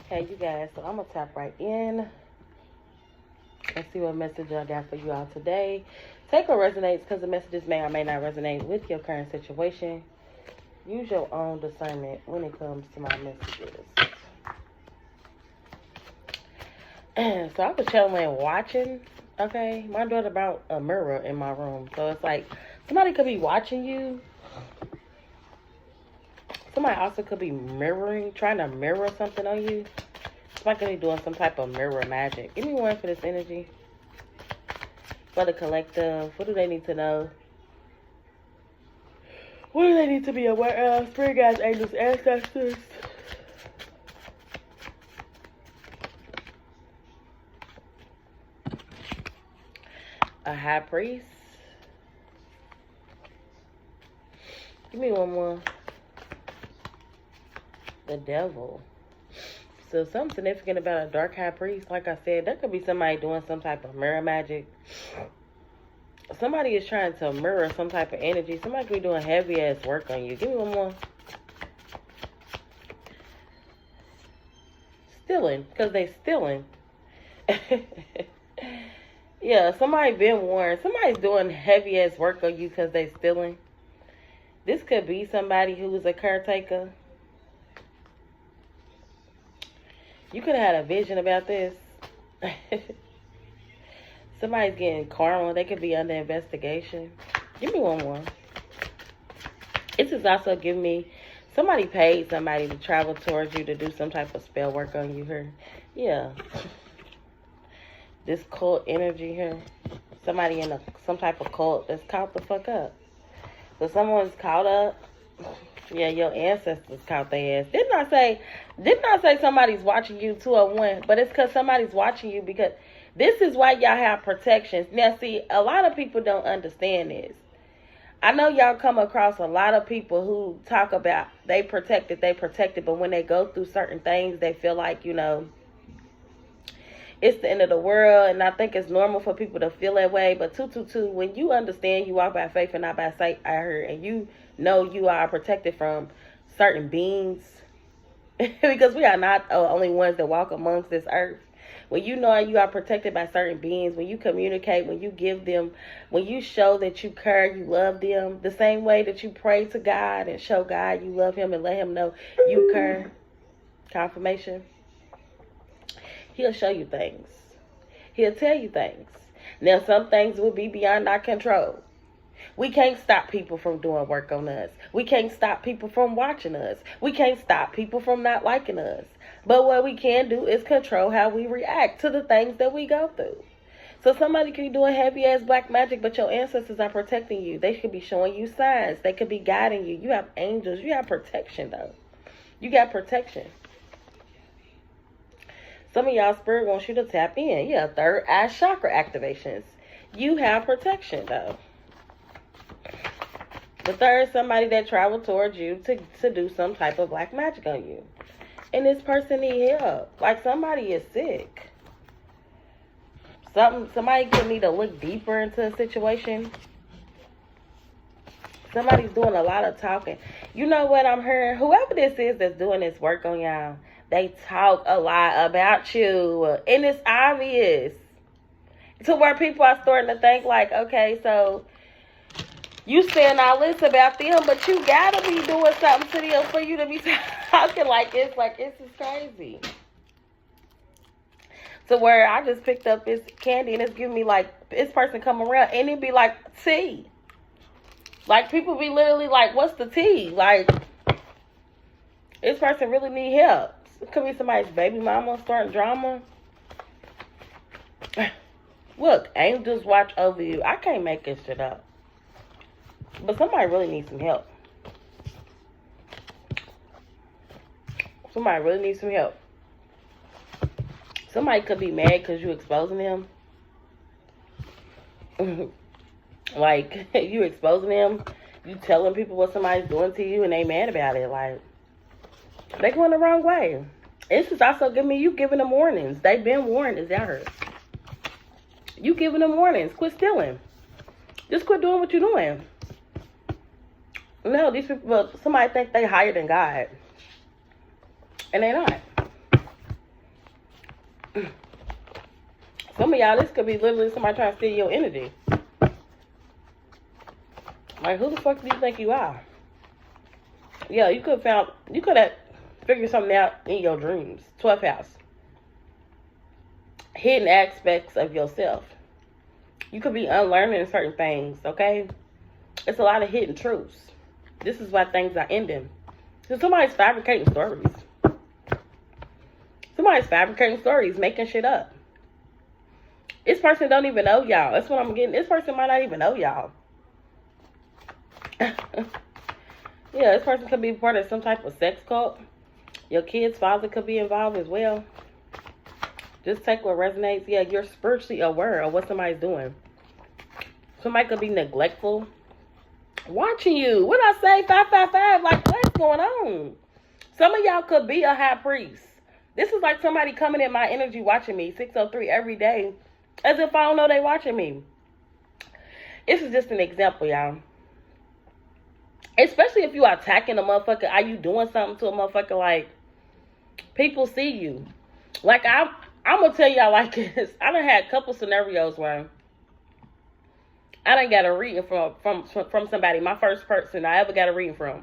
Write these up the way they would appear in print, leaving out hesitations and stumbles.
Okay, you guys, so I'm going to tap right in and see what message I got for you all today. Take what resonates, because the messages may or may not resonate with your current situation. Use your own discernment when it comes to my messages. So I was chilling watching, okay? My daughter brought a mirror in my room. So it's like somebody could be watching you. Somebody also could be mirroring, trying to mirror something on you. Somebody could be doing some type of mirror magic. Give me one for this energy. For the collective, what do they need to know? What do they need to be aware of? Spirit guides, angels, ancestors. A high priest. Give me one more. The devil. So something significant about a dark high priest, like I said, that could be somebody doing some type of mirror magic. Somebody is trying to mirror some type of energy. Somebody could be doing heavy ass work on you. Give me one more. Stealing, because they stealing. Yeah, somebody been warned. Somebody's doing heavy ass work on you because they stealing. This could be somebody who is a caretaker. You could have had a vision about this. Somebody's getting karma. They could be under investigation. Give me one more. This is also giving me, somebody paid somebody to travel towards you to do some type of spell work on you here. Yeah. This cult energy here. Somebody in some type of cult that's caught the fuck up. So someone's caught up. Yeah, your ancestors caught their ass. Didn't I say somebody's watching you 201? But it's because somebody's watching you, because this is why y'all have protections. Now, see, a lot of people don't understand this. I know y'all come across a lot of people who talk about they protected, but when they go through certain things, they feel like, it's the end of the world, and I think it's normal for people to feel that way. But 222, when you understand you walk by faith and not by sight, I heard, and you know you are protected from certain beings, because we are not only ones that walk amongst this earth. When you know you are protected by certain beings, when you communicate, when you give them, when you show that you care, you love them, the same way that you pray to God and show God you love him and let him know you care, confirmation. He'll show you things. He'll tell you things. Now, some things will be beyond our control. We can't stop people from doing work on us. We can't stop people from watching us. We can't stop people from not liking us. But what we can do is control how we react to the things that we go through. So somebody could be doing heavy-ass black magic, but your ancestors are protecting you. They could be showing you signs. They could be guiding you. You have angels. You have protection, though. You got protection. Some of y'all spirit wants you to tap in. Yeah, third eye chakra activations. You have protection, though. The third, somebody that traveled towards you to do some type of black magic on you. And this person need help. Like somebody is sick. Somebody could need to look deeper into a situation. Somebody's doing a lot of talking. You know what I'm hearing? Whoever this is that's doing this work on y'all, they talk a lot about you. And it's obvious. To where people are starting to think like, okay, so you saying all this about them, but you gotta be doing something to them for you to be talking like this. Like, this is crazy. To where I just picked up this candy and it's giving me like, this person come around and it be like tea. Like, people be literally like, what's the tea? Like, this person really need help. It could be somebody's baby mama starting drama. Look, angels watch over you. I can't make this shit up. But somebody really needs some help. Somebody really needs some help. Somebody could be mad because you exposing them. Like, you exposing them. You telling people what somebody's doing to you and they mad about it. Like, they going the wrong way. This is also giving me, you giving them warnings. They've been warned, as y'all heard. You giving them warnings. Quit stealing. Just quit doing what you're doing. No, these people, well, somebody think they higher than God. And they not. Some of y'all, this could be literally somebody trying to steal your energy. Like, who the fuck do you think you are? Yeah, you could have figured something out in your dreams. 12th house. Hidden aspects of yourself. You could be unlearning certain things, okay? It's a lot of hidden truths. This is why things are ending. So somebody's fabricating stories. Somebody's fabricating stories, making shit up. This person don't even know y'all. That's what I'm getting. This person might not even know y'all. Yeah, this person could be part of some type of sex cult. Your kid's father could be involved as well. Just take what resonates. Yeah, you're spiritually aware of what somebody's doing. Somebody could be neglectful. Watching you. What I say? 555. Like, what's going on? Some of y'all could be a high priest. This is like somebody coming in my energy watching me. 603 every day. As if I don't know they watching me. This is just an example, y'all. Especially if you are attacking a motherfucker. Are you doing something to a motherfucker? Like, people see you. Like, I'm going to tell y'all like this. I done had a couple scenarios where I done got a reading from somebody. My first person I ever got a reading from.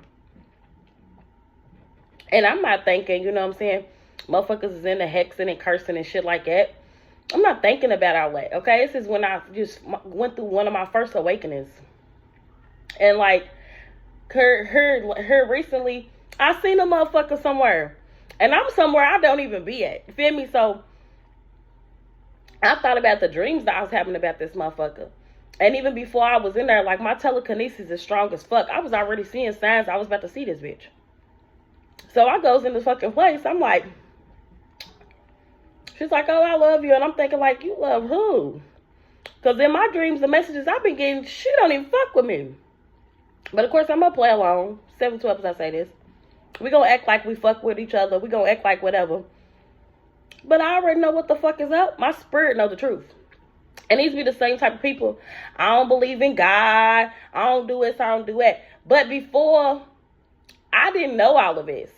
And I'm not thinking, you know what I'm saying? Motherfuckers is into hexing and cursing and shit like that. I'm not thinking about all that, okay? This is when I just went through one of my first awakenings. And like, her recently, I seen a motherfucker somewhere. And I'm somewhere I don't even be at. You feel me? So, I thought about the dreams that I was having about this motherfucker. And even before I was in there, like, my telekinesis is strong as fuck. I was already seeing signs I was about to see this bitch. So, I goes in the fucking place. I'm like, she's like, oh, I love you. And I'm thinking, like, you love who? Because in my dreams, the messages I've been getting, she don't even fuck with me. But, of course, I'm going to play along. 712 as I say this. We going to act like we fuck with each other. We going to act like whatever. But I already know what the fuck is up. My spirit know the truth. And these be the same type of people. I don't believe in God. I don't do this. I don't do that. But before, I didn't know all of this.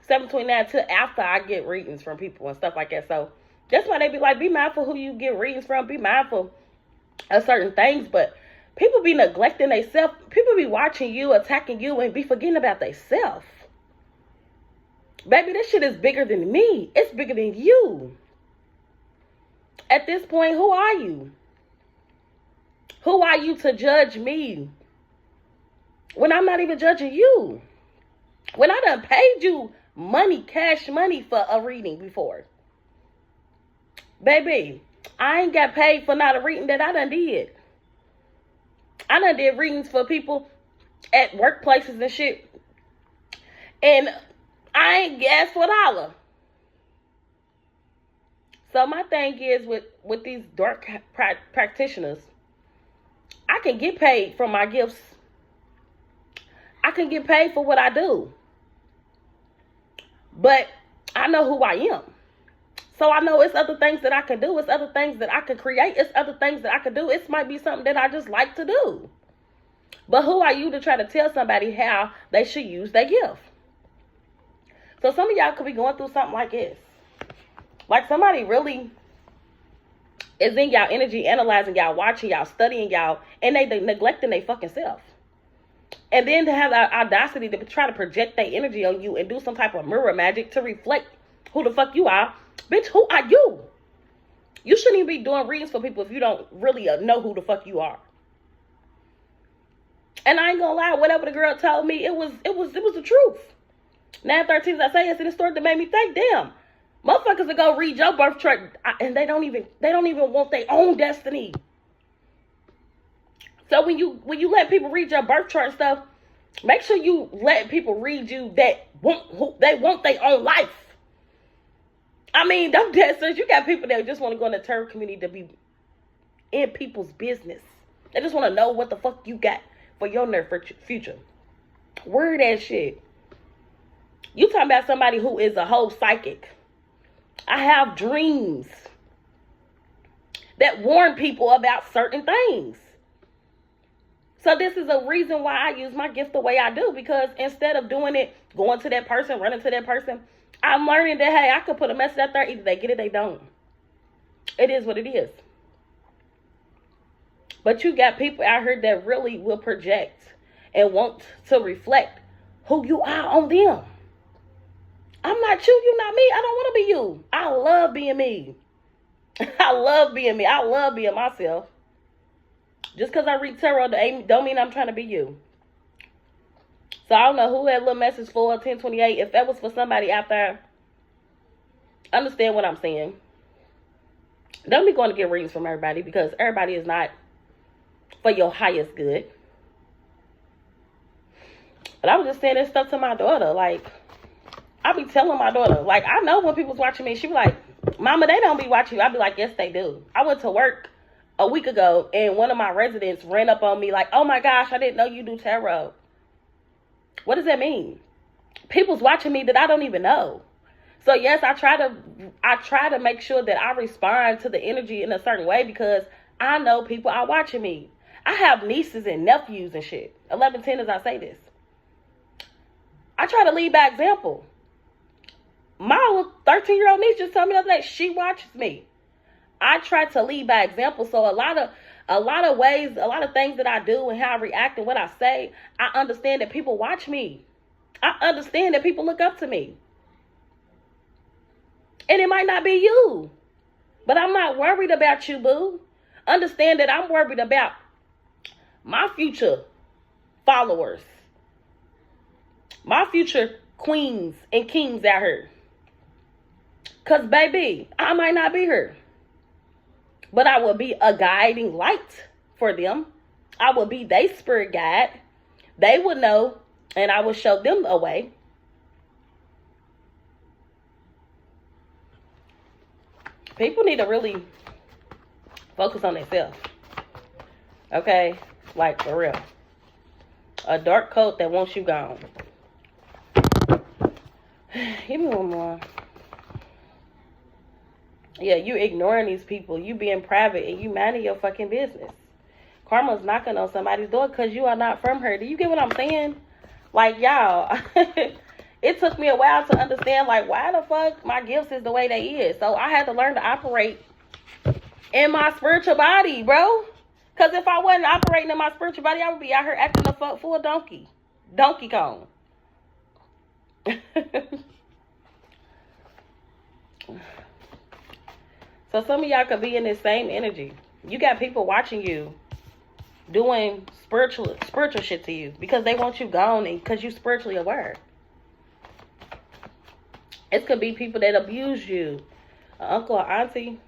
729 till after I get readings from people and stuff like that. So that's why they be like, be mindful who you get readings from. Be mindful of certain things. But people be neglecting themselves. People be watching you, attacking you, and be forgetting about themselves. Baby, this shit is bigger than me. It's bigger than you. At this point, who are you? Who are you to judge me? When I'm not even judging you. When I done paid you money, cash money for a reading before. Baby, I ain't got paid for not a reading that I done did. I done did readings for people at workplaces and shit. And I ain't asked for $1. So my thing is with these dark practitioners, I can get paid for my gifts. I can get paid for what I do. But I know who I am. So I know it's other things that I can do. It's other things that I can create. It's other things that I can do. It might be something that I just like to do. But who are you to try to tell somebody how they should use their gift? So some of y'all could be going through something like this. Like somebody really is in y'all energy, analyzing y'all, watching y'all, studying y'all, and they neglecting their fucking self. And then to have the audacity to try to project their energy on you and do some type of mirror magic to reflect who the fuck you are. Bitch, who are you? You shouldn't even be doing readings for people if you don't really know who the fuck you are. And I ain't gonna lie, whatever the girl told me, it was the truth. 913, I say, it's in the story that made me think, damn, motherfuckers will go read your birth chart and they don't even want their own destiny. So when you let people read your birth chart and stuff, make sure you let people read you that want their own life. I mean, don't dead serious. You got people that just want to go in the tarot community to be in people's business. They just want to know what the fuck you got for your near future. Word that shit. You talking about somebody who is a whole psychic. I have dreams that warn people about certain things. So this is a reason why I use my gift the way I do. Because instead of doing it, going to that person, running to that person, I'm learning that, hey, I could put a message out there. Either they get it, they don't. It is what it is. But you got people out here that really will project and want to reflect who you are on them. I'm not you, you're not me. I don't want to be you. I love being me. I love being me. I love being myself. Just because I read tarot don't mean I'm trying to be you. So I don't know who that little message for 1028. If that was for somebody out there, understand what I'm saying. Don't be going to get readings from everybody, because everybody is not for your highest good. But I was just saying this stuff to my daughter. Like, I be telling my daughter, like, I know when people's watching me, she be like, Mama, they don't be watching you. I be like, yes, they do. I went to work a week ago, and one of my residents ran up on me like, oh my gosh, I didn't know you do tarot. What does that mean? People's watching me that I don't even know. So yes, I try to make sure that I respond to the energy in a certain way, because I know people are watching me. I have nieces and nephews and shit. 1110 as I say this. I try to lead by example. My 13-year-old niece just told me the other day, she watches me. I try to lead by example. So a lot of ways, a lot of things that I do and how I react and what I say, I understand that people watch me. I understand that people look up to me. And it might not be you, but I'm not worried about you, boo. Understand that I'm worried about my future followers, my future queens and kings out here. Because, baby, I might not be here, but I will be a guiding light for them. I will be their spirit guide. They will know, and I will show them a way. People need to really focus on themselves. Okay? Like, for real. A dark coat that wants you gone. Give me one more. Yeah, you ignoring these people. You being private and you minding your fucking business. Karma's knocking on somebody's door because you are not from her. Do you get what I'm saying? Like, y'all, it took me a while to understand, like, why the fuck my gifts is the way they is. So I had to learn to operate in my spiritual body, bro. Because if I wasn't operating in my spiritual body, I would be out here acting a fuck full donkey. Donkey Kong. So some of y'all could be in this same energy. You got people watching you doing spiritual shit to you because they want you gone and because you spiritually aware. It could be people that abuse you. Uncle or auntie.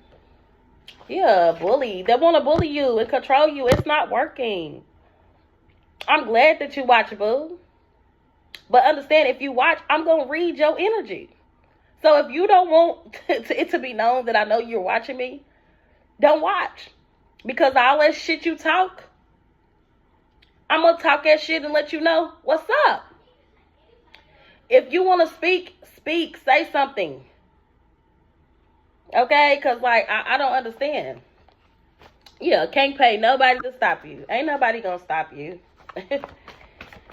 Yeah, bully. They want to bully you and control you. It's not working. I'm glad that you watch, boo. But understand, if you watch, I'm going to read your energy. So if you don't want it to be known that I know you're watching me, don't watch. Because all that shit you talk, I'm going to talk that shit and let you know what's up. If you want to speak, say something. Okay? Because, like, I don't understand. Yeah, can't pay nobody to stop you. Ain't nobody going to stop you.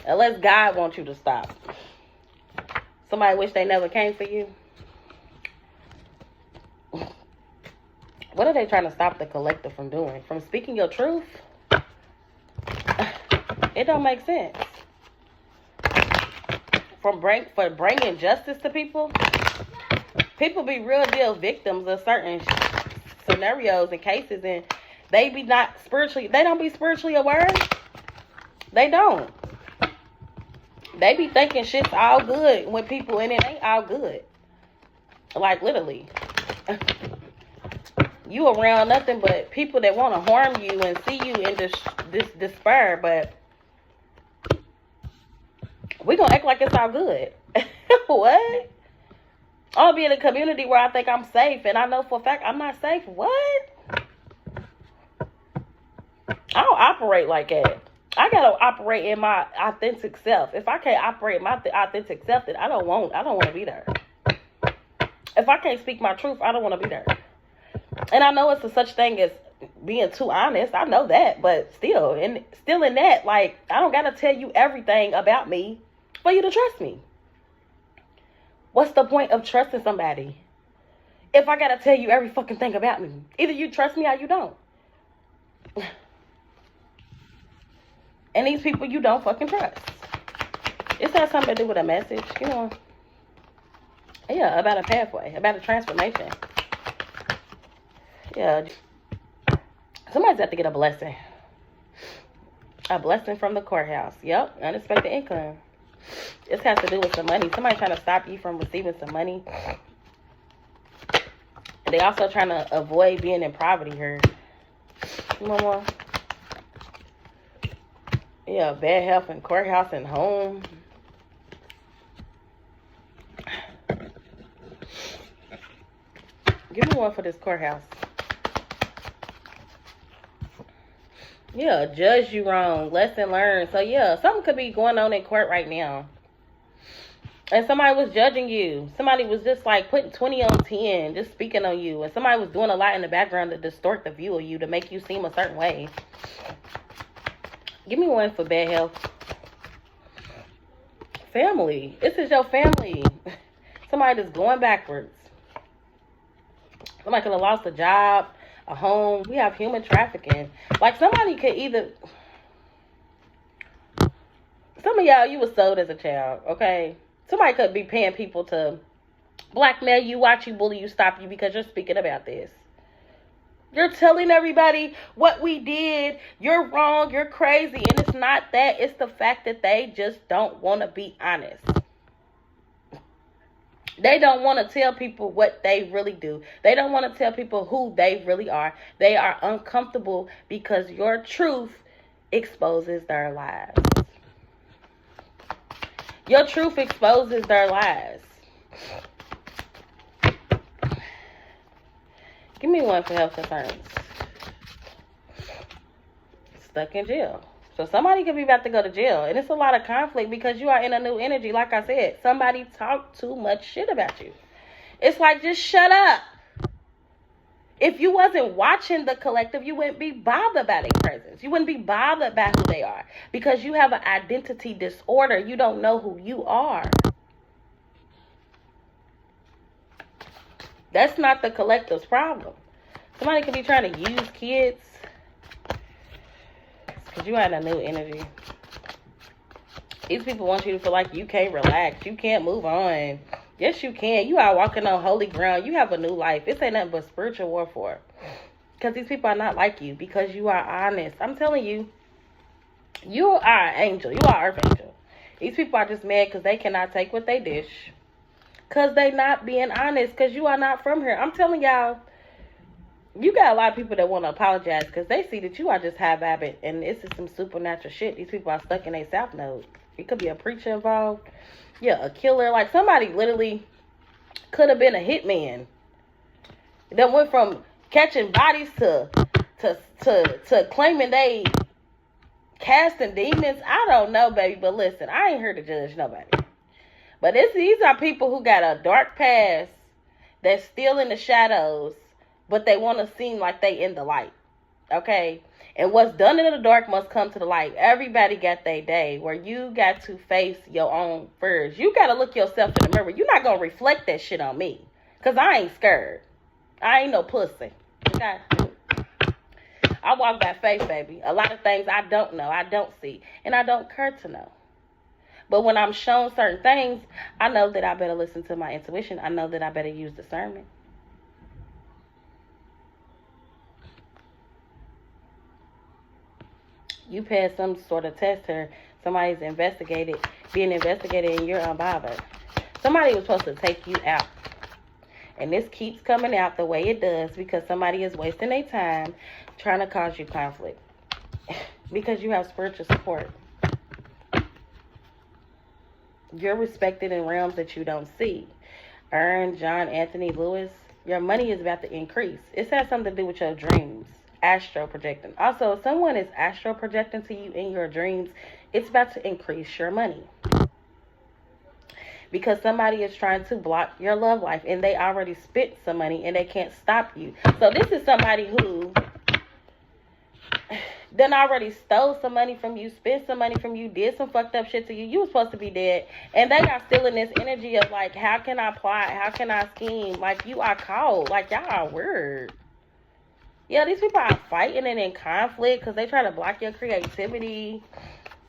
Unless God wants you to stop. Somebody wish they never came for you. What are they trying to stop the collective from doing? From speaking your truth? It don't make sense. For bringing justice to people? People be real deal victims of certain scenarios and cases, and they don't be spiritually aware. They don't. They be thinking shit's all good when people, and it ain't all good. Like, literally. You around nothing but people that want to harm you and see you in this despair, but we gonna act like it's all good. What? I'll be in a community where I think I'm safe, and I know for a fact I'm not safe. What? I don't operate like that. I gotta operate in my authentic self. If I can't operate my authentic self, then I don't want to be there. If I can't speak my truth, I don't want to be there. And I know it's a such thing as being too honest. I know that, but still in that, like, I don't gotta tell you everything about me for you to trust me. What's the point of trusting somebody if I gotta tell you every fucking thing about me? Either you trust me or you don't. And these people you don't fucking trust. It's got something to do with a message, you know. Yeah, about a pathway, about a transformation. Yeah. Somebody's got to get a blessing. A blessing from the courthouse. Yep, unexpected income. This has to do with some money. Somebody trying to stop you from receiving some money. They also trying to avoid being in poverty here. You know more? Yeah, bad health in courthouse and home. Give me one for this courthouse. Yeah, judge you wrong. Lesson learned. So, yeah, something could be going on in court right now. And somebody was judging you. Somebody was just like putting 20 on 10, just speaking on you. And somebody was doing a lot in the background to distort the view of you, to make you seem a certain way. Give me one for bad health. Family. This is your family. Somebody that's going backwards. Somebody could have lost a job, a home. We have human trafficking. Like, somebody could either... Some of y'all, you were sold as a child, okay? Somebody could be paying people to blackmail you, watch you, bully you, stop you because you're speaking about this. You're telling everybody what we did. You're wrong. You're crazy. And it's not that. It's the fact that they just don't want to be honest. They don't want to tell people what they really do. They don't want to tell people who they really are. They are uncomfortable because your truth exposes their lies. Your truth exposes their lies. Give me one for health concerns. Stuck in jail. So somebody could be about to go to jail. And it's a lot of conflict because you are in a new energy. Like I said, somebody talked too much shit about you. It's like, just shut up. If you wasn't watching the collective, you wouldn't be bothered by their presence. You wouldn't be bothered by who they are. Because you have an identity disorder. You don't know who you are. That's not the collective's problem. Somebody could be trying to use kids. Because you had a new energy. These people want you to feel like you can't relax. You can't move on. Yes, you can. You are walking on holy ground. You have a new life. This ain't nothing but spiritual warfare. Because these people are not like you. Because you are honest. I'm telling you. You are an angel. You are an earth angel. These people are just mad because they cannot take what they dish. Because they not being honest. Because you are not from here. I'm telling y'all. You got a lot of people that want to apologize because they see that you are just high vibing and this is some supernatural shit. These people are stuck in a south node. It could be a preacher involved. Yeah, a killer. Like, somebody literally could have been a hitman. That went from catching bodies to claiming they casting demons. I don't know, baby. But listen, I ain't here to judge nobody. But these are people who got a dark past that's still in the shadows. But they want to seem like they in the light. Okay? And what's done in the dark must come to the light. Everybody got their day where you got to face your own fears. You got to look yourself in the mirror. You're not going to reflect that shit on me. Because I ain't scared. I ain't no pussy. Okay? I walk by faith, baby. A lot of things I don't know. I don't see. And I don't care to know. But when I'm shown certain things, I know that I better listen to my intuition. I know that I better use discernment. You passed some sort of test here. Somebody's being investigated, and you're unbothered. Somebody was supposed to take you out. And this keeps coming out the way it does because somebody is wasting their time trying to cause you conflict. Because you have spiritual support. You're respected in realms that you don't see. Ern, John, Anthony, Lewis, your money is about to increase. It has something to do with your dreams. Astro projecting. Also, if someone is astro projecting to you in your dreams, it's about to increase your money. Because somebody is trying to block your love life and they already spent some money and they can't stop you. So this is somebody who done already stole some money from you, spent some money from you, did some fucked up shit to you. You was supposed to be dead. And they are still in this energy of like, how can I plot? How can I scheme? Like, you are cold. Like, y'all are weird. Yeah, these people are fighting and in conflict because they try to block your creativity.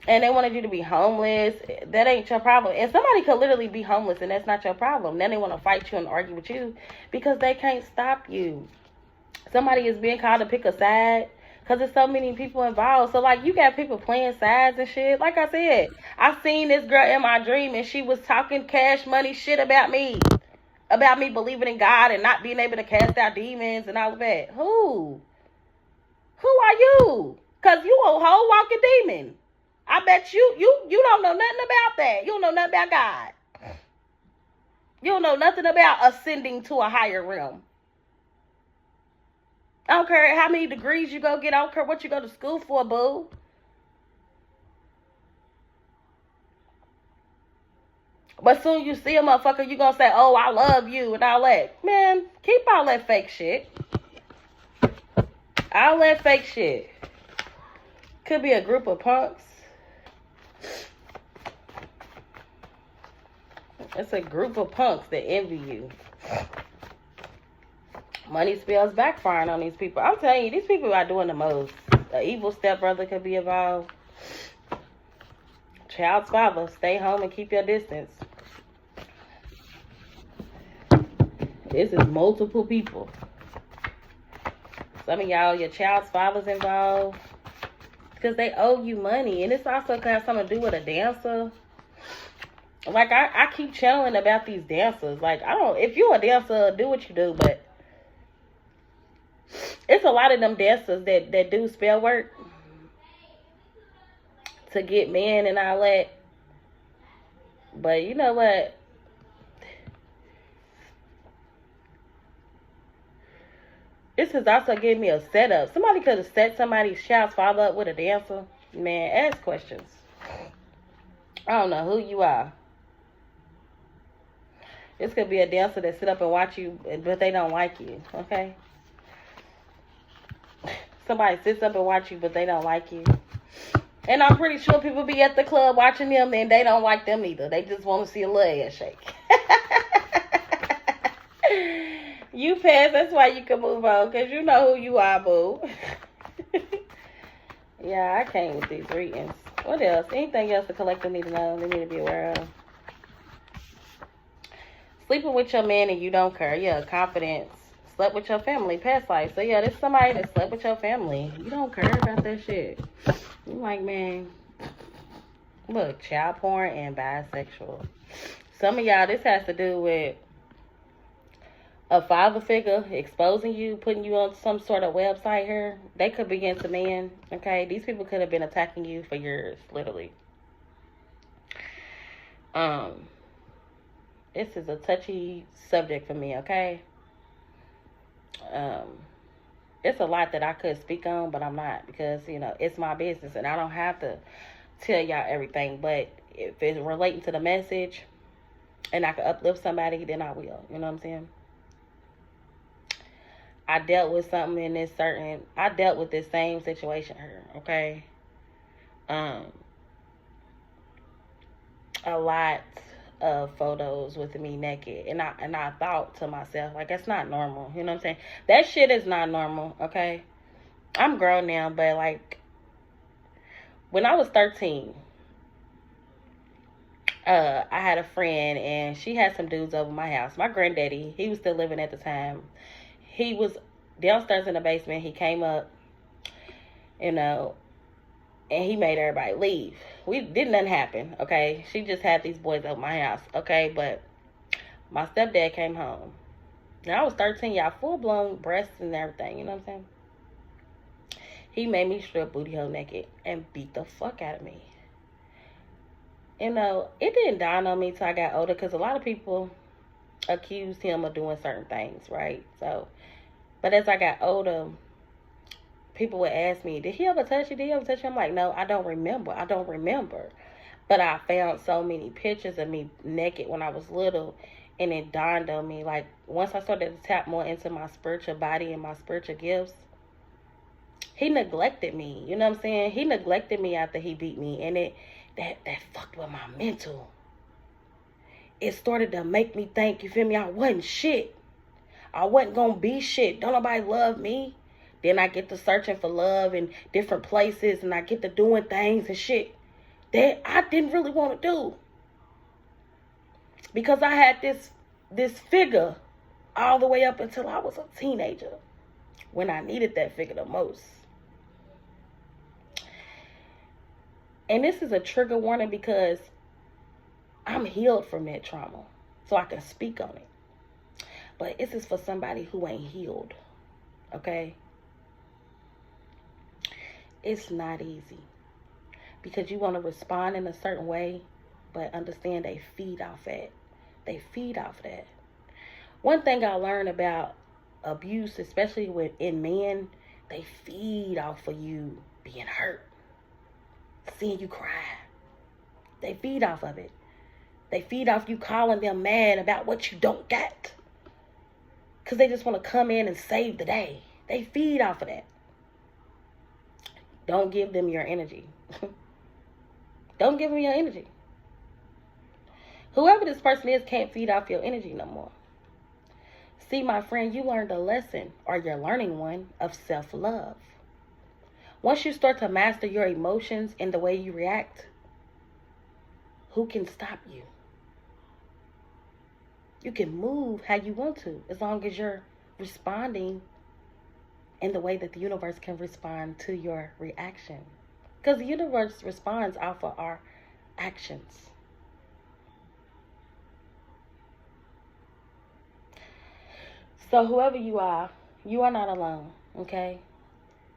And they wanted you to be homeless. That ain't your problem. And somebody could literally be homeless and that's not your problem. Then they want to fight you and argue with you because they can't stop you. Somebody is being called to pick a side because there's so many people involved. So, like, you got people playing sides and shit. Like I said, I seen this girl in my dream and she was talking cash money shit about me. About me believing in God and not being able to cast out demons and all of that. Who? Who are you? Because you a whole walking demon. I bet you don't know nothing about that. You don't know nothing about God. You don't know nothing about ascending to a higher realm. I don't care how many degrees you go get. I don't care what you go to school for, boo. But soon you see a motherfucker, you gonna say, oh, I love you and all that. Man, keep all that fake shit. All that fake shit. Could be a group of punks. It's a group of punks that envy you. Money spells backfiring on these people. I'm telling you, these people are doing the most. An evil stepbrother could be involved. Child's father, stay home and keep your distance. This is multiple people. Some of y'all, your child's father's involved. Because they owe you money. And it's also got something to do with a dancer. Like, I keep channeling about these dancers. Like, if you're a dancer, do what you do. But it's a lot of them dancers that do spell work to get men and all that. But you know what? This is also giving me a setup. Somebody could have set somebody's child's father up with a dancer. Man, ask questions. I don't know who you are. This could be a dancer that sit up and watch you, but they don't like you, okay? Somebody sits up and watch you, but they don't like you. And I'm pretty sure people be at the club watching them, and they don't like them either. They just want to see a little ass shake. You pass, that's why you can move on, because you know who you are, boo. Yeah, I came with these readings. What else? Anything else the collective need to know, they need to be aware of? Sleeping with your man and you don't care. Yeah, confidence. Slept with your family, past life. So, yeah, there's somebody that slept with your family. You don't care about that shit. You like, man, look, child porn and bisexual. Some of y'all, this has to do with a father figure exposing you, putting you on some sort of website here. They could be into men, okay? These people could have been attacking you for years, literally. This is a touchy subject for me, okay? It's a lot that I could speak on, but I'm not, because, you know, it's my business and I don't have to tell y'all everything. But if it's relating to the message and I can uplift somebody, then I will. You know what I'm saying? I dealt with something in this I dealt with this same situation here, okay? A lot of photos with me naked, and I thought to myself, like, that's not normal. You know what I'm saying? That shit is not normal, okay? I'm grown now, but like when I was 13, I had a friend and she had some dudes over my house. My granddaddy, he was still living at the time. He was downstairs in the basement. He came up, you know, and he made everybody leave. Didn't nothing happen, okay? She just had these boys over my house, okay? But my stepdad came home. Now, I was 13, y'all, full-blown breasts and everything, you know what I'm saying? He made me strip booty hole naked and beat the fuck out of me. You know, it didn't dawn on me till I got older, because a lot of people accused him of doing certain things, right? So, but as I got older, people would ask me, did he ever touch you? Did he ever touch you? I'm like, no, I don't remember. But I found so many pictures of me naked when I was little, and it dawned on me, like, once I started to tap more into my spiritual body and my spiritual gifts, He neglected me. You know what I'm saying? He neglected me after he beat me. And that fucked with my mental. It started to make me think, you feel me, I wasn't shit. I wasn't going to be shit. Don't nobody love me. Then I get to searching for love in different places. And I get to doing things and shit that I didn't really want to do. Because I had this figure all the way up until I was a teenager. When I needed that figure the most. And this is a trigger warning because I'm healed from that trauma. So I can speak on it. But this is for somebody who ain't healed. Okay? It's not easy. Because you want to respond in a certain way. But understand they feed off that. They feed off that. One thing I learned about abuse, especially in men, they feed off of you being hurt. Seeing you cry. They feed off of it. They feed off you calling them mad about what you don't get. Because they just want to come in and save the day. They feed off of that. Don't give them your energy. Don't give them your energy. Whoever this person is can't feed off your energy no more. See, my friend, you learned a lesson, or you're learning one, of self-love. Once you start to master your emotions and the way you react, who can stop you? You can move how you want to, as long as you're responding in the way that the universe can respond to your reaction. Because the universe responds off of our actions. So whoever you are not alone, okay?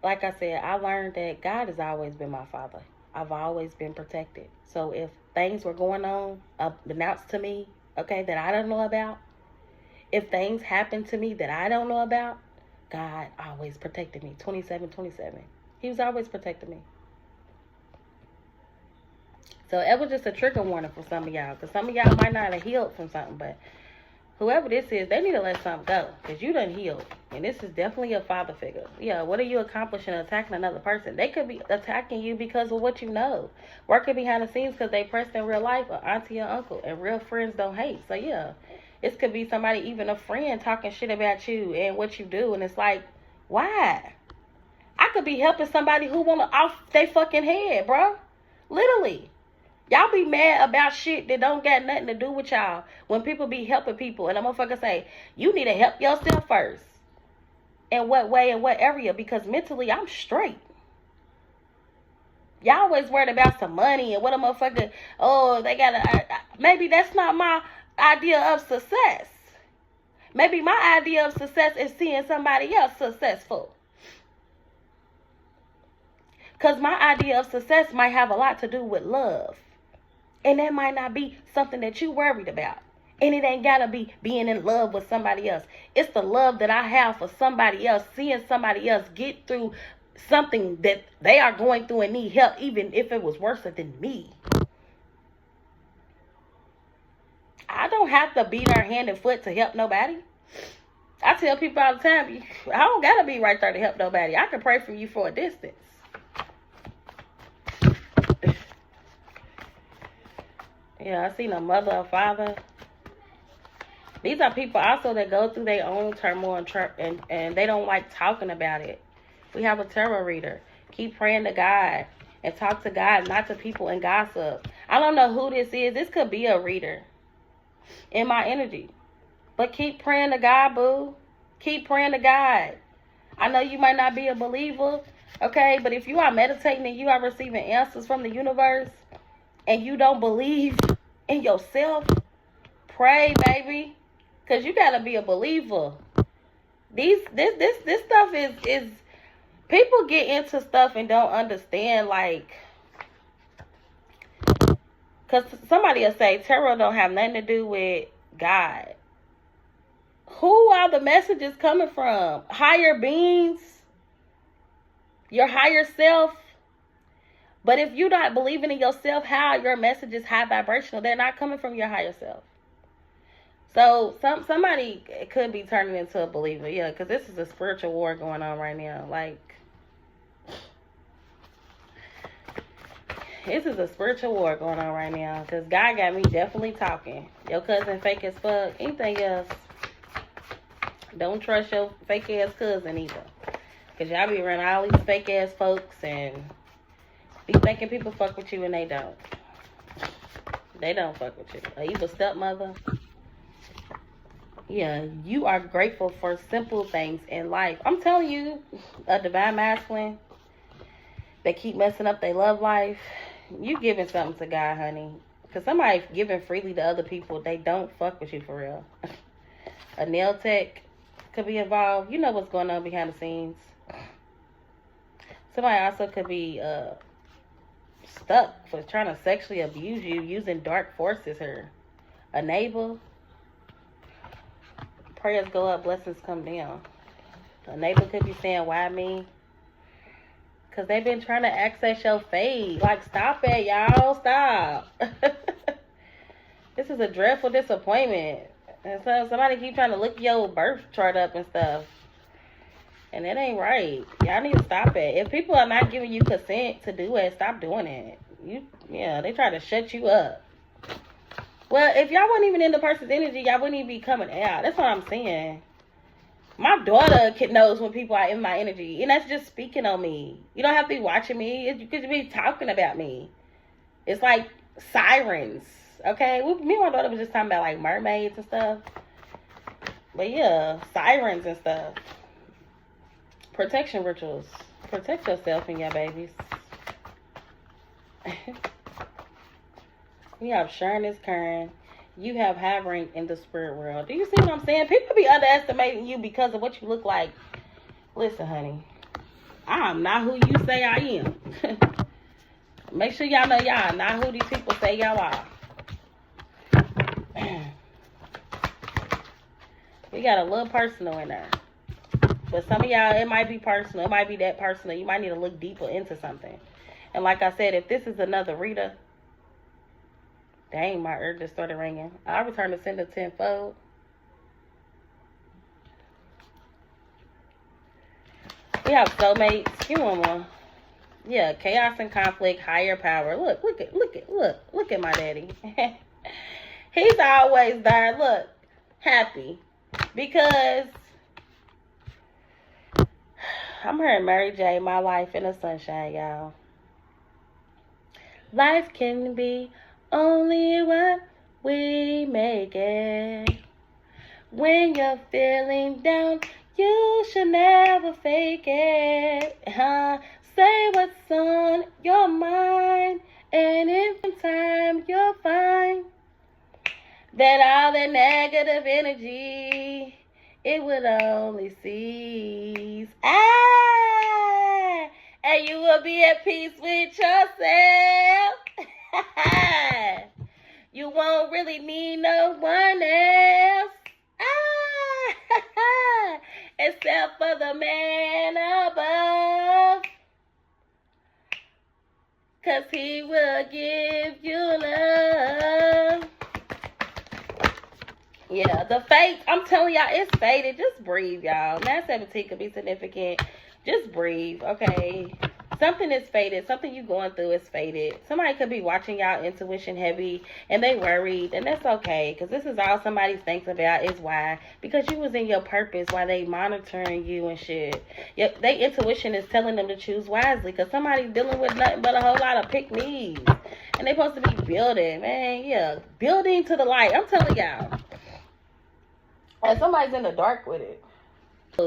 Like I said, I learned that God has always been my father. I've always been protected. So if things were going on, announced to me, okay, that I don't know about, if things happened to me that I don't know about, God always protected me. 27/27. He was always protecting me. So it was just a trigger warning for some of y'all. Because some of y'all might not have healed from something, but whoever this is, they need to let something go. Because you done healed. And this is definitely a father figure. Yeah, what are you accomplishing attacking another person? They could be attacking you because of what you know. Working behind the scenes because they pressed in real life, or auntie or uncle. And real friends don't hate. So yeah, this could be somebody, even a friend, talking shit about you and what you do. And it's like, why? I could be helping somebody who want to off their fucking head, bro. Literally. Y'all be mad about shit that don't got nothing to do with y'all when people be helping people. And a motherfucker say, you need to help yourself first. In what way, in what area? Because mentally, I'm straight. Y'all always worried about some money and what a motherfucker, oh, they gotta, maybe that's not my idea of success. Maybe my idea of success is seeing somebody else successful. Because my idea of success might have a lot to do with love. And that might not be something that you worried about. And it ain't got to be being in love with somebody else. It's the love that I have for somebody else. Seeing somebody else get through something that they are going through and need help. Even if it was worse than me. I don't have to be there hand and foot to help nobody. I tell people all the time, I don't got to be right there to help nobody. I can pray for you for a distance. Yeah, I seen a mother, a father. These are people also that go through their own turmoil and they don't like talking about it. We have a tarot reader. Keep praying to God and talk to God, not to people and gossip. I don't know who this is. This could be a reader in my energy. But keep praying to God, boo. Keep praying to God. I know you might not be a believer, okay? But if you are meditating and you are receiving answers from the universe, and you don't believe in yourself, pray, baby. Because you got to be a believer. This stuff is, people get into stuff and don't understand, like, because somebody will say, tarot don't have nothing to do with God. Who are the messages coming from? Higher beings? Your higher self? But if you're not believing in yourself, how are your messages high vibrational? They're not coming from your higher self. So somebody could be turning into a believer. Yeah, because this is a spiritual war going on right now. Like, This is a spiritual war going on right now. Because God got me definitely talking. Your cousin fake as fuck. Anything else? Don't trust your fake ass cousin either. Because y'all be around all these fake ass folks and be thinking people fuck with you and they don't. They don't fuck with you. A evil stepmother. Yeah, you are grateful for simple things in life. I'm telling you, a divine masculine that keep messing up their love life, you giving something to God, honey. Because somebody giving freely to other people, they don't fuck with you for real. A nail tech could be involved. You know what's going on behind the scenes. Somebody also could be stuck for trying to sexually abuse you using dark forces here. A neighbor. Prayers go up, blessings come down. A neighbor could be saying, why me? Because they've been trying to access your faith. Like, stop it, y'all. Stop. This is a dreadful disappointment. And so somebody keep trying to look your birth chart up and stuff. And it ain't right. Y'all need to stop it. If people are not giving you consent to do it, stop doing it. They try to shut you up. Well, if y'all wasn't even in the person's energy, y'all wouldn't even be coming out. That's what I'm saying. My daughter knows when people are in my energy. And that's just speaking on me. You don't have to be watching me. You could be talking about me. It's like sirens. Okay? Me and my daughter was just talking about like mermaids and stuff. But yeah, sirens and stuff. Protection rituals. Protect yourself and your babies. You have Sharon is Karen. You have hovering in the spirit world. Do you see what I'm saying? People be underestimating you because of what you look like. Listen, honey. I'm not who you say I am. Make sure y'all know y'all not who these people say y'all are. We got a little personal in there. But some of y'all, it might be personal. It might be that personal. You might need to look deeper into something. And like I said, if this is another reader, dang, my ear just started ringing. I'll return to sender tenfold. We have soulmates. Give one more. Yeah, chaos and conflict, higher power. Look at my daddy. He's always there. Look, happy. Because I'm hearing Mary J, my life in the sunshine, y'all. Life can be only what we make it. When you're feeling down, you should never fake it. Say what's on your mind, and in time you'll find that all the negative energy, it would only cease. And you will be at peace with yourself. You won't really need no one else. Except for the man above. 'Cause he will give you love. Yeah, the fate, I'm telling y'all, it's faded. Just breathe, y'all. 917 could be significant. Just breathe, okay? Something is faded. Something you going through is faded. Somebody could be watching y'all intuition heavy and they worried, and that's okay, because this is all somebody thinks about is why. Because you was in your purpose while they monitoring you and shit. Yep, their intuition is telling them to choose wisely, because somebody's dealing with nothing but a whole lot of pick-me's. And they supposed to be building, man. Yeah, building to the light. I'm telling y'all. And somebody's in the dark with it.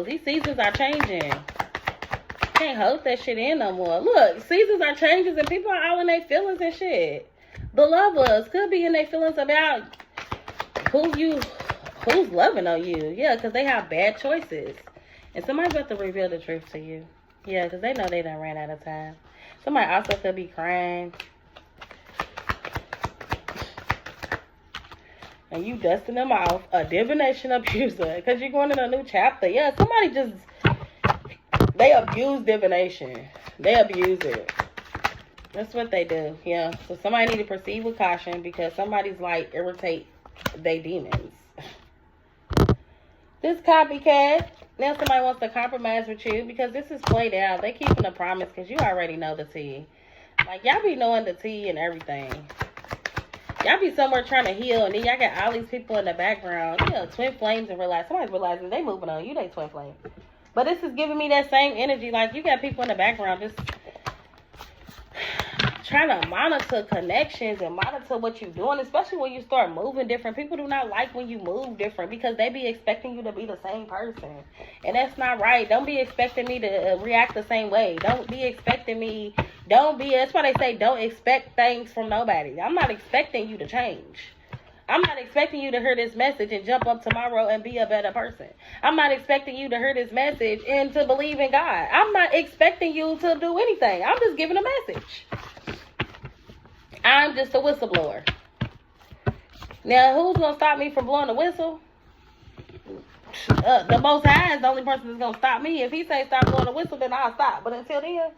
These seasons are changing. Can't hold that shit in no more. Look, seasons are changing and people are all in their feelings and shit. The lovers could be in their feelings about who's loving on you. Yeah, because they have bad choices. And somebody's about to reveal the truth to you. Yeah, because they know they done ran out of time. Somebody also could be crying. And you dusting them off. A divination abuser. Because you're going in a new chapter. Yeah, somebody just... They abuse divination. They abuse it. That's what they do. Yeah. So somebody need to proceed with caution because somebody's like irritate they demons. This copycat. Now somebody wants to compromise with you because this is played out. They keeping a promise because you already know the tea. Like, y'all be knowing the tea and everything. Y'all be somewhere trying to heal, and then y'all got all these people in the background. You know, twin flames and realize somebody's realizing they moving on you, they twin flame. But this is giving me that same energy. Like, you got people in the background just trying to monitor connections and monitor what you're doing, especially when you start moving different. People do not like when you move different because they be expecting you to be the same person, and that's not right. Don't be expecting me to react the same way. Don't be expecting me. That's why they say don't expect things from nobody. I'm not expecting you to change. I'm not expecting you to hear this message and jump up tomorrow and be a better person. I'm not expecting you to hear this message and to believe in God. I'm not expecting you to do anything. I'm just giving a message. I'm just a whistleblower. Now, who's going to stop me from blowing the whistle? The Most High is the only person that's going to stop me. If he say stop blowing the whistle, then I'll stop. But until then,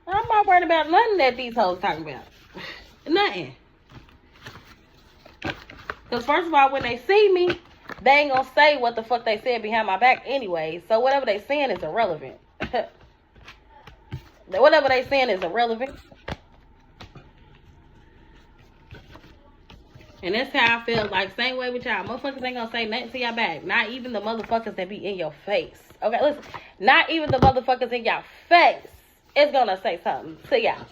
I'm not worried about nothing that these hoes talking about. Nothing. Because first of all, when they see me, they ain't going to say what the fuck they said behind my back anyway. So whatever they saying is irrelevant. Whatever they saying is irrelevant. And that's how I feel. Like, same way with y'all. Motherfuckers ain't gonna say nothing to y'all back. Not even the motherfuckers that be in your face. Okay, listen. Not even the motherfuckers in your face is gonna say something to y'all.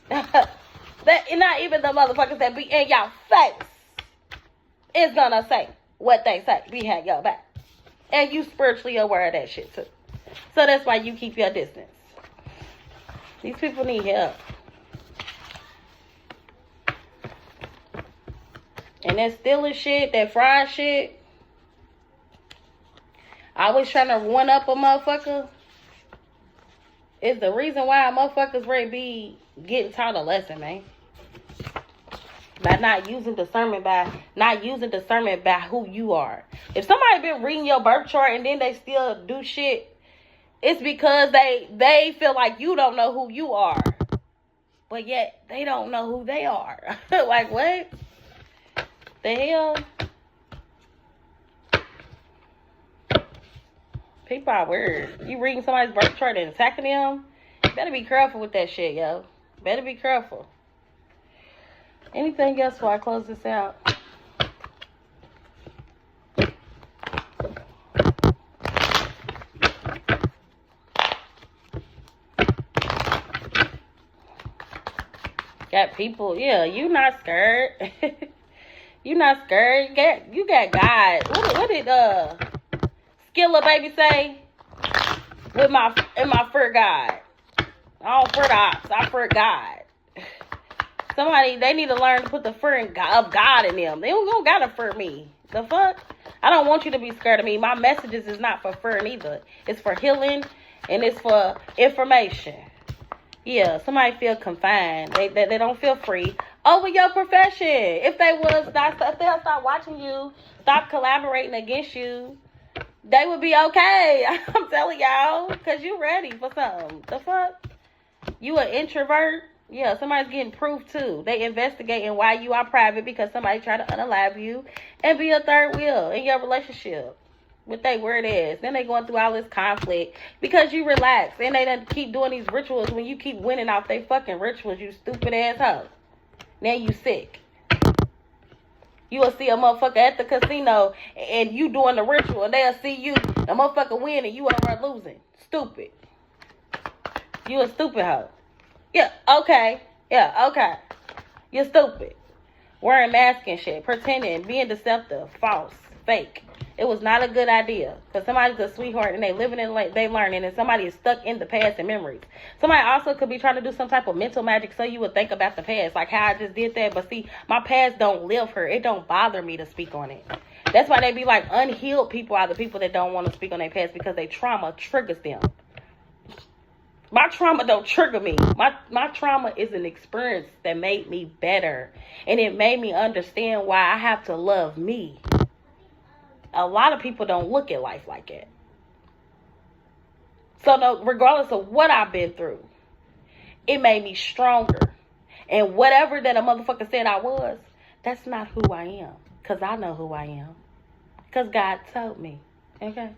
Not even the motherfuckers that be in your face is gonna say what they say behind your back. And you spiritually aware of that shit too. So that's why you keep your distance. These people need help. And that stealing shit, that fried shit, always trying to one up a motherfucker, is the reason why motherfuckers ready be getting taught a lesson, man. By not using discernment by who you are. If somebody been reading your birth chart and then they still do shit, it's because they feel like you don't know who you are. But yet they don't know who they are. Like, what? The hell? People are weird. You reading somebody's birth chart and attacking them? You better be careful with that shit, yo. Better be careful. Anything else before I close this out? Got people, yeah, you not scared. You not scared. You got God. What did Skilla baby say? In my fear God. I don't fear the ops. I fear God. They need to learn to put the fear of God in them. They don't gotta fear me. The fuck? I don't want you to be scared of me. My messages is not for fear neither. It's for healing and it's for information. Yeah, somebody feel confined. They don't feel free over your profession. If they'll stop watching you, stop collaborating against you, they would be okay. I'm telling y'all, because you ready for something. The fuck? You an introvert? Yeah, somebody's getting proof too. They investigating why you are private because somebody tried to unalive you and be a third wheel in your relationship with they weird ass. Then they going through all this conflict because you relax and they done keep doing these rituals when you keep winning off they fucking rituals, you stupid ass hoe. Now you sick. You will see a motherfucker at the casino and you doing the ritual and they'll see you, the motherfucker win and you over there losing. Stupid. You a stupid hoe. Yeah, okay. Yeah, okay. You're stupid. Wearing masks and shit. Pretending. Being deceptive. False. Fake. It was not a good idea. Because somebody's a sweetheart and they living in they learning. And somebody is stuck in the past and memories. Somebody also could be trying to do some type of mental magic so you would think about the past. Like how I just did that. But see, my past don't live here. It don't bother me to speak on it. That's why they be like unhealed people are the people that don't want to speak on their past because their trauma triggers them. My trauma don't trigger me. My trauma is an experience that made me better. And it made me understand why I have to love me. A lot of people don't look at life like that. So no, regardless of what I've been through, it made me stronger. And whatever that a motherfucker said I was, that's not who I am. Because I know who I am. Because God told me. Okay?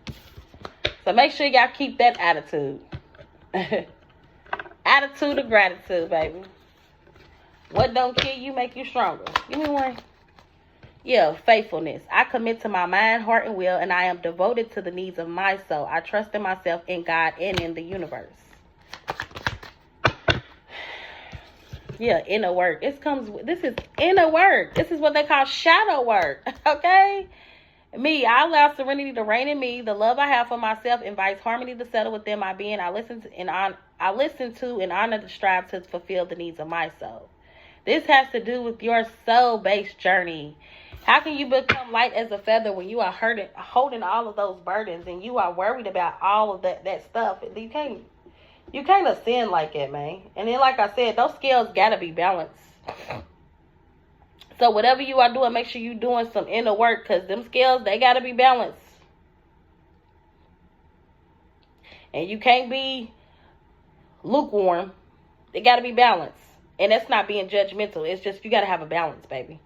So make sure y'all keep that attitude. Attitude of gratitude, baby. What don't kill you make you stronger. Give me one. Yeah, faithfulness. I commit to my mind, heart, and will, and I am devoted to the needs of my soul. I trust in myself, in God, and in the universe. Yeah, inner work. This is inner work. This is what they call shadow work. Okay? Me, I allow serenity to reign in me. The love I have for myself invites harmony to settle within my being. I listen to and honor the strive to fulfill the needs of my soul. This has to do with your soul-based journey. How can you become light as a feather when you are holding all of those burdens and you are worried about all of that stuff? You can't ascend like that, man. And then, like I said, those scales gotta be balanced. So whatever you are doing, make sure you're doing some inner work, because them scales, they gotta be balanced. And you can't be lukewarm. They gotta be balanced. And that's not being judgmental. It's just you gotta have a balance, baby.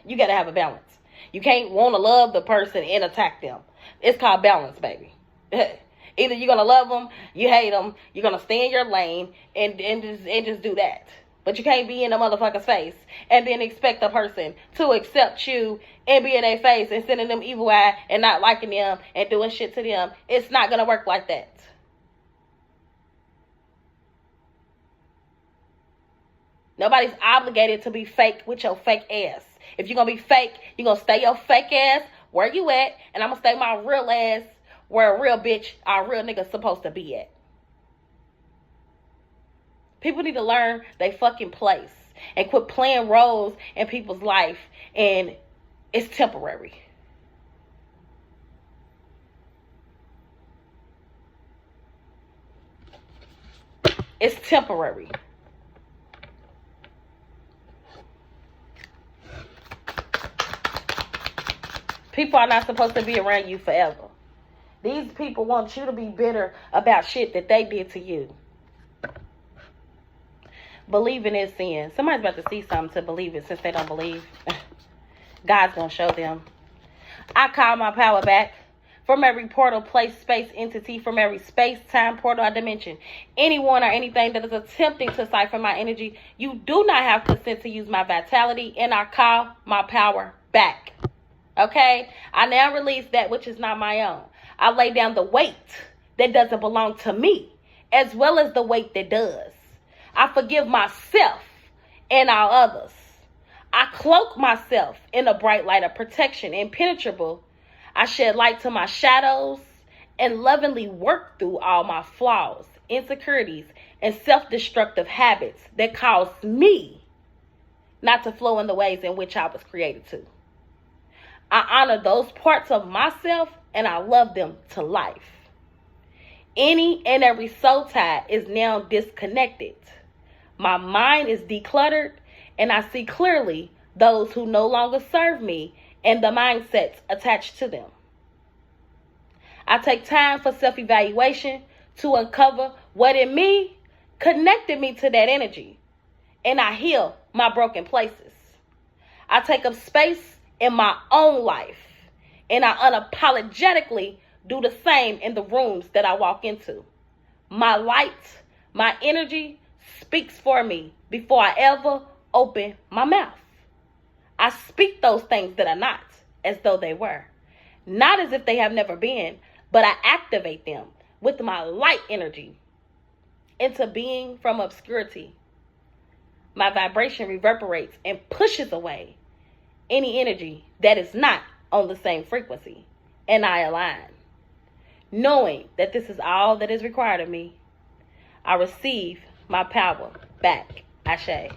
You gotta have a balance. You can't want to love the person and attack them. It's called balance, baby. Either you're gonna love them, you hate them, you're gonna stay in your lane and just do that. But you can't be in a motherfucker's face and then expect a person to accept you and be in their face and sending them evil eye and not liking them and doing shit to them. It's not gonna work like that. Nobody's obligated to be fake with your fake ass. If you're going to be fake, you're going to stay your fake ass where you at, and I'm going to stay my real ass where a real bitch or a real nigga supposed to be at. People need to learn they fucking place and quit playing roles in people's life, and it's temporary. It's temporary. People are not supposed to be around you forever. These people want you to be bitter about shit that they did to you. Believing is sin. Somebody's about to see something to believe it since they don't believe. God's going to show them. I call my power back from every portal, place, space, entity, from every space, time, portal, or dimension. Anyone or anything that is attempting to siphon my energy, you do not have consent to use my vitality, and I call my power back. Okay? I now release that which is not my own. I lay down the weight that doesn't belong to me, as well as the weight that does. I forgive myself and all others. I cloak myself in a bright light of protection, impenetrable. I shed light to my shadows and lovingly work through all my flaws, insecurities, and self-destructive habits that cause me not to flow in the ways in which I was created to. I honor those parts of myself and I love them to life. Any and every soul tie is now disconnected. My mind is decluttered and I see clearly those who no longer serve me and the mindsets attached to them. I take time for self-evaluation to uncover what in me connected me to that energy, and I heal my broken places. I take up space in my own life, and I unapologetically do the same in the rooms that I walk into. My light, my energy speaks for me before I ever open my mouth. I speak those things that are not as though they were. Not as if they have never been, but I activate them with my light energy into being from obscurity. My vibration reverberates and pushes away any energy that is not on the same frequency, and I align. Knowing that this is all that is required of me, I receive my power back. Ashe.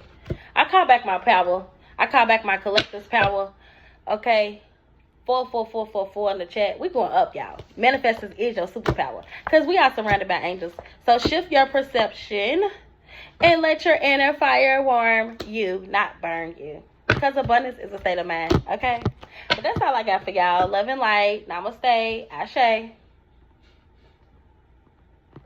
I call back my power. I call back my collector's power. Okay. 44444 in the chat. We're going up, y'all. Manifesting is your superpower, because we are surrounded by angels. So shift your perception and let your inner fire warm you, not burn you. Because abundance is a state of mind. Okay. But that's all I got for y'all. Love and light. Namaste. Ashe.